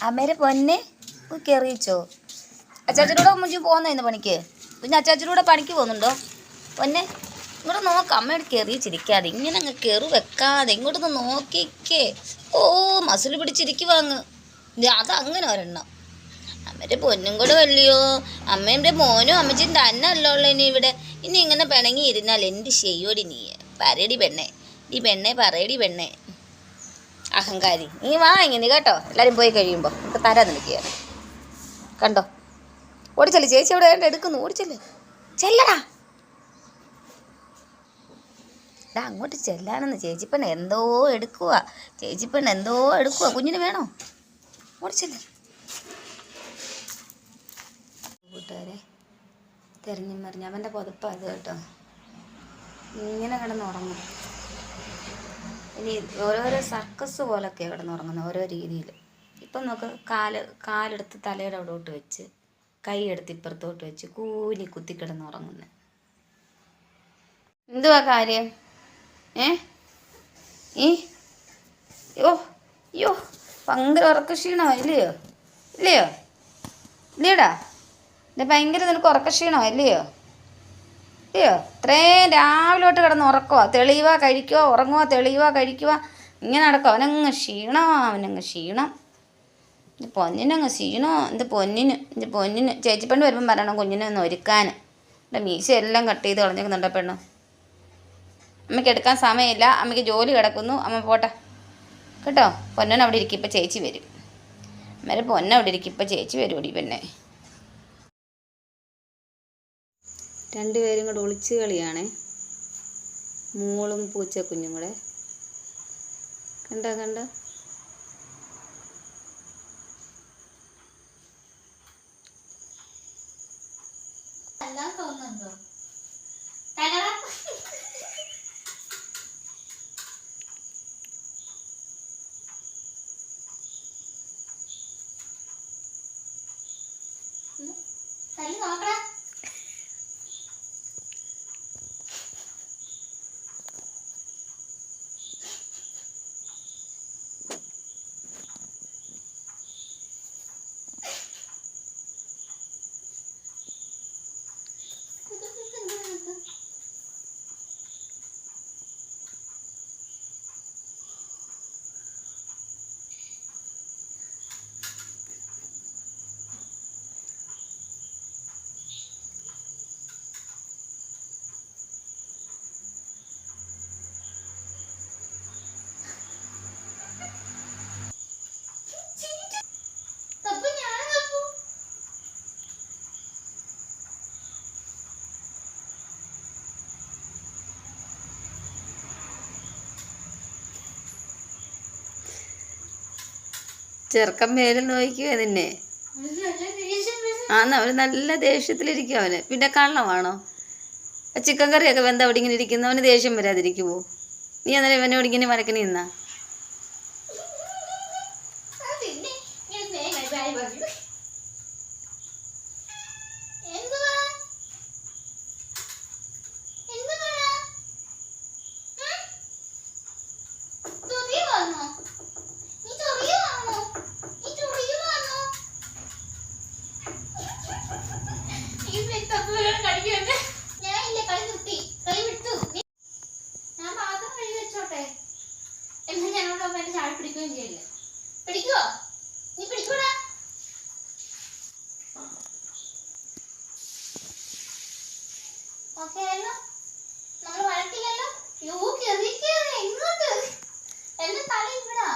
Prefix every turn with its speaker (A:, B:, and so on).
A: അമ്മേരെ പൊന്നെ കയറിയിച്ചോ? അച്ചാച്ചനൂടെ മുഞ്ചും പോകുന്ന പണിക്ക്? പിന്നെ അച്ചാച്ചനൂടെ പണിക്ക് പോകുന്നുണ്ടോ പൊന്നെ? ഇങ്ങോട്ട് നോക്കാം. അമ്മയോട് കയറിച്ചിരിക്കാതെ ഇങ്ങനെ അങ്ങ് കയറി വെക്കാതെ ഇങ്ങോട്ടൊന്ന് നോക്കിക്കേ. ഓ മസിൽ പിടിച്ചിരിക്കുവാങ്ങ്. അതങ്ങനെ ഒരെണ്ണം. അമ്മേൻ്റെ പൊന്നും കൂടെ വല്ലിയോ. അമ്മേൻ്റെ മോനും അമ്മച്ചിയും തന്നെ അല്ലുള്ള ഇനി ഇവിടെ. ഇനി ഇങ്ങനെ പിണങ്ങി ഇരുന്നാൽ എന്ത് ചെയ്യോടി നീ? പറയടി പെണ്ണെ, നീ പെണ്ണെ പറയടി പെണ്ണെ. അഹങ്കാരി നീ വാ ഇങ്ങനെ കേട്ടോ. എല്ലാവരും പോയി കഴിയുമ്പോൾ നമുക്ക് തരാൻ നിൽക്കുക. കണ്ടോ ഓടിച്ചല്ലേ ചേച്ചി അവിടെ വേണ്ട എടുക്കുന്നു. ഓടിച്ചല്ലേ ചെല്ലടാ. അങ്ങോട്ട് ചെല്ലാനെന്ന് ചേച്ചിപ്പെണ്ണ എന്തോ എടുക്കുക. ചേച്ചിപ്പെണ്ണ എന്തോ എടുക്കുക. കുഞ്ഞിന് വേണോ? ഓടിച്ചല്ലേ. കൂട്ടുകാരെ തിരഞ്ഞു മറിഞ്ഞ് അവൻ്റെ പുതപ്പാണ് അത് കേട്ടോ. ഇങ്ങനെ കിടന്നുറങ്ങും. ഇനി ഓരോരോ സർക്കസ് പോലൊക്കെ കിടന്നുറങ്ങുന്നത് ഓരോ രീതിയിൽ. ഇപ്പം നോക്ക്, കാലെടുത്ത് തലയുടെ അവിടോട്ട് വെച്ച് കൈ എടുത്ത് ഇപ്പുറത്തോട്ട് വെച്ച് കൂനി കുത്തി കിടന്നുറങ്ങുന്നത്. എന്തുവാ കാര്യം? യോ ഭയങ്കര ഉറക്കക്ഷീണമോ? ഇല്ലയോ ഇല്ലയോടാ? ഭയങ്കര നിനക്ക് ഉറക്കക്ഷീണമോ? ഇല്ലയോ? ഇത്രയും രാവിലെ തൊട്ട് കിടന്ന് ഉറക്കുക. തെളിയുക കഴിക്കുക, ഉറങ്ങുക, തെളിയുക കഴിക്കുക, ഇങ്ങനെ നടക്കുക. അവനങ്ങ് ക്ഷീണം. പൊന്നിനങ്ങ് ക്ഷീണോ. എൻ്റെ പൊന്നിന് ചേച്ചിപ്പെണ്ണ് വരുമ്പം പറയണം കുഞ്ഞിനെ ഒന്ന് ഒരുക്കാൻ. എൻ്റെ മീശ എല്ലാം കട്ട് ചെയ്ത് കളഞ്ഞേക്കുന്നുണ്ട് പെണ്ണ്. അമ്മയ്ക്ക് എടുക്കാൻ സമയമില്ല. അമ്മയ്ക്ക് ജോലി കിടക്കുന്നു. അമ്മ പോട്ടെ കേട്ടോ. പൊന്നൻ അവിടെ ഇരിക്കും. ഇപ്പം ചേച്ചി വരും. അമ്മേരെ പൊന്ന അവിടെ ഇരിക്കും. ഇപ്പം ചേച്ചി വരുമോടി പെണ്ണെ. രണ്ടുപേരും കൂടെ ഒളിച്ചു കളിയാണേ. മോളും പൂച്ചക്കുഞ്ഞും കൂടെ. കണ്ടോ തോന്നുന്നുണ്ടോ? നോക്കടാ. ചെറുക്കൻ മേലിൽ നോക്കിയോ നിന്നെ? അവന് നല്ല ദേഷ്യത്തിലിരിക്കും അവന്. പിന്നെ കള്ളമാണോ? ചിക്കൻ കറിയൊക്കെ വെന്ത അവിടെ ഇങ്ങനെ ഇരിക്കുന്നു. അവന് ദേഷ്യം വരാതിരിക്കുമോ? നീ അന്നേരം ഇവനോട് ഇങ്ങനെ വരക്കണി നിന്നാ? പിടിക്കുവോ? നീ പിടിക്കൂടാ. ഓക്കെ ആയല്ലോ. നമ്മൾ വഴക്കില്ലല്ലോ. യോ കെറിക്കാതെ എങ്ങോട്ട്? എന്റെ തല ഇവിടാ.